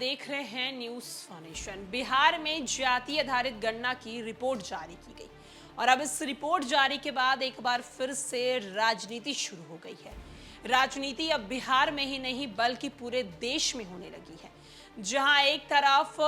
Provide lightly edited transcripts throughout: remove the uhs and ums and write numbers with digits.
देख रहे हैं न्यूज फाउंडेशन। बिहार में जाति आधारित गणना की रिपोर्ट जारी की गई और अब इस रिपोर्ट जारी के बाद एक बार फिर से राजनीति शुरू हो गई है। राजनीति अब बिहार में ही नहीं बल्कि पूरे देश में होने लगी है। जहां एक तरफ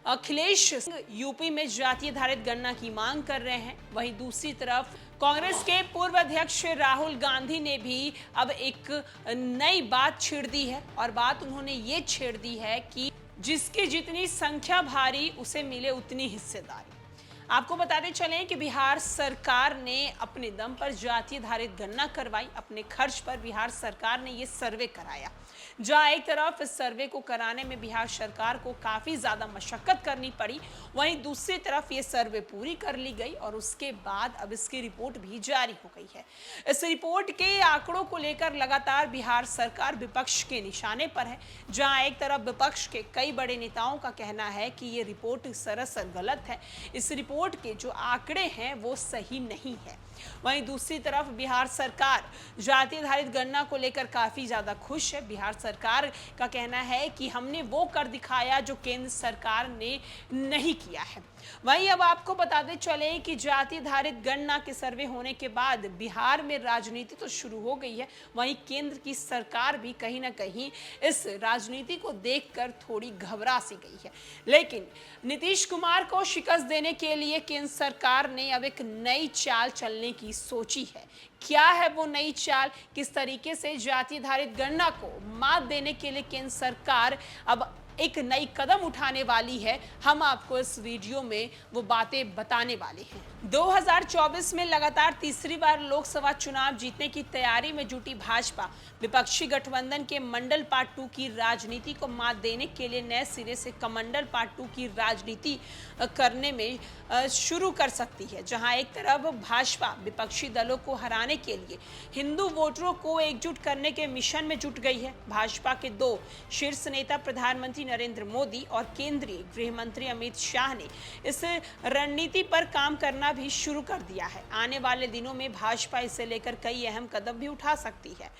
अखिलेश यूपी में जाति आधारित गणना की मांग कर रहे हैं, वहीं दूसरी तरफ कांग्रेस के पूर्व अध्यक्ष राहुल गांधी ने भी अब एक नई बात छेड़ दी है और बात उन्होंने ये छेड़ दी है कि जिसकी जितनी संख्या भारी उसे मिले उतनी हिस्सेदारी। आपको बताते चलें कि बिहार सरकार ने अपने दम पर जाति आधारित गणना करवाई। अपने खर्च पर बिहार सरकार ने ये सर्वे कराया, जहां एक तरफ इस सर्वे को कराने में बिहार सरकार को काफी ज्यादा मशक्कत करनी पड़ी, वहीं दूसरी तरफ ये सर्वे पूरी कर ली गई और उसके बाद अब इसकी रिपोर्ट भी जारी हो गई है। इस रिपोर्ट के आंकड़ों को लेकर लगातार बिहार सरकार विपक्ष के निशाने पर है, जहां एक तरफ विपक्ष के कई बड़े नेताओं का कहना है कि ये रिपोर्ट सरासर गलत है, इस रिपोर्ट के जो आंकड़े हैं वो सही नहीं है। वहीं दूसरी तरफ बिहार सरकार जाति आधारित गणना को लेकर काफी ज्यादा खुश है। बिहार सरकार का कहना है कि हमने वो कर दिखाया जो केंद्र सरकार ने नहीं किया है। वहीं अब आपको बताते चले कि जाति आधारित गणना के सर्वे होने के बाद बिहार में राजनीति तो शुरू हो गई है, वहीं केंद्र की सरकार भी कहीं ना कहीं इस राजनीति को देखकर थोड़ी घबरा सी गई है। लेकिन नीतीश कुमार को शिकस्त देने के लिए केंद्र सरकार ने अब एक नई चाल चलने की सोची है। क्या है वो नई चाल, किस तरीके से जाति आधारित गणना को मात देने के लिए केंद्र सरकार अब एक नई कदम उठाने वाली है, हम आपको इस वीडियो में वो बातें बताने वाले हैं। 2024 में लगातार तीसरी बार लोकसभा चुनाव जीतने की तैयारी में जुटी भाजपा विपक्षी गठबंधन के मंडल पार्ट 2 की राजनीति को मात देने के लिए नए सिरे से कमंडल पार्ट 2 की राजनीति करने में शुरू कर सकती है। जहां एक तरफ भाजपा विपक्षी दलों को हराने के लिए हिंदू वोटरों को एकजुट करने के मिशन में जुट गई है। भाजपा के दो शीर्ष नेता प्रधानमंत्री नरेंद्र मोदी और केंद्रीय गृह मंत्री अमित शाह ने इस रणनीति पर काम करना भी शुरू कर दिया है। आने वाले दिनों में भाजपा इसे लेकर कई अहम कदम भी उठा सकती है।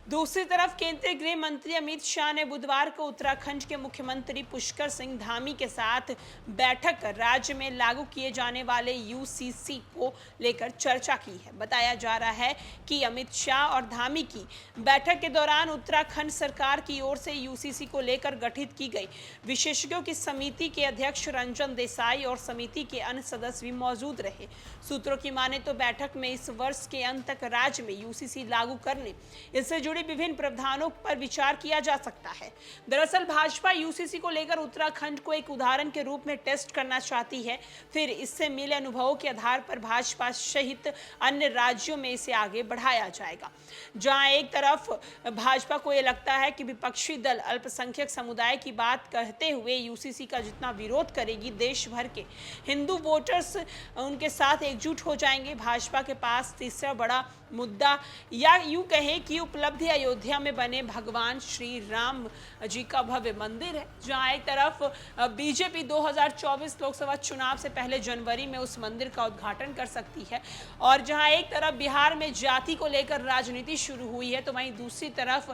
दूसरी तरफ केंद्रीय गृह मंत्री अमित शाह ने बुधवार को उत्तराखंड के मुख्यमंत्री पुष्कर सिंह धामी के साथ बैठक कर राज्य में लागू किए जाने वाले यूसीसी को लेकर चर्चा की है। बताया जा रहा है कि अमित शाह और धामी की बैठक के दौरान उत्तराखंड सरकार की ओर से यूसीसी को लेकर गठित की गई विशेषज्ञों की समिति के अध्यक्ष रंजन देसाई और समिति के अन्य सदस्य भी मौजूद रहे। सूत्रों की माने तो बैठक में इस वर्ष के अंत तक राज्य में यूसीसी लागू करने, इससे जुड़े विभिन्न प्रावधानों पर विचार किया जा सकता है। दरअसल भाजपा यूसीसी को लेकर उत्तराखंड को एक उदाहरण के रूप में टेस्ट करना चाहती है, फिर इससे मिले अनुभवों के आधार पर भाजपा सहित अन्य राज्यों में इसे आगे बढ़ाया जाएगा। जहां एक तरफ भाजपा को यह लगता है कि विपक्षी दल अल्पसंख्यक समुदाय की बात कहते हुए यूसीसी का जितना विरोध करेगी, देश भर के हिंदू वोटर्स उनके साथ एकजुट हो जाएंगे। भाजपा के पास तीसरा बड़ा मुद्दा या यूं कहें कि उपलब्धि अयोध्या में बने भगवान श्री राम जी का भव्य मंदिर है। जहां एक तरफ बीजेपी 2024 लोकसभा चुनाव से पहले जनवरी में उस मंदिर का उद्घाटन कर सकती है और जहां एक तरफ बिहार में जाति को लेकर राजनीति शुरू हुई है, तो वहीं दूसरी तरफ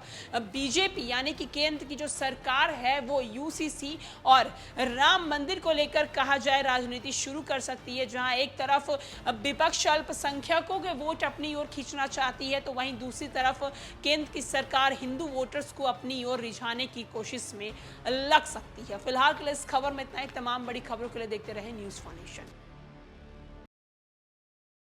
बीजेपी यानी कि केंद्र की जो सरकार है वो यूसीसी और राम मंदिर को लेकर कहा जाए राजनीति शुरू कर सकती है। जहां एक तरफ विपक्ष अल्पसंख्यकों के वोट अपनी ओर खींचना चाहती है, तो वहीं दूसरी तरफ केंद्र की सरकार हिंदू वोटर्स को अपनी ओर रिझाने की कोशिश में लग सकती है। फिलहाल के लिए इस खबर में इतना ही। तमाम बड़ी खबरों के लिए देखते रहे न्यूज फाउंडेशन।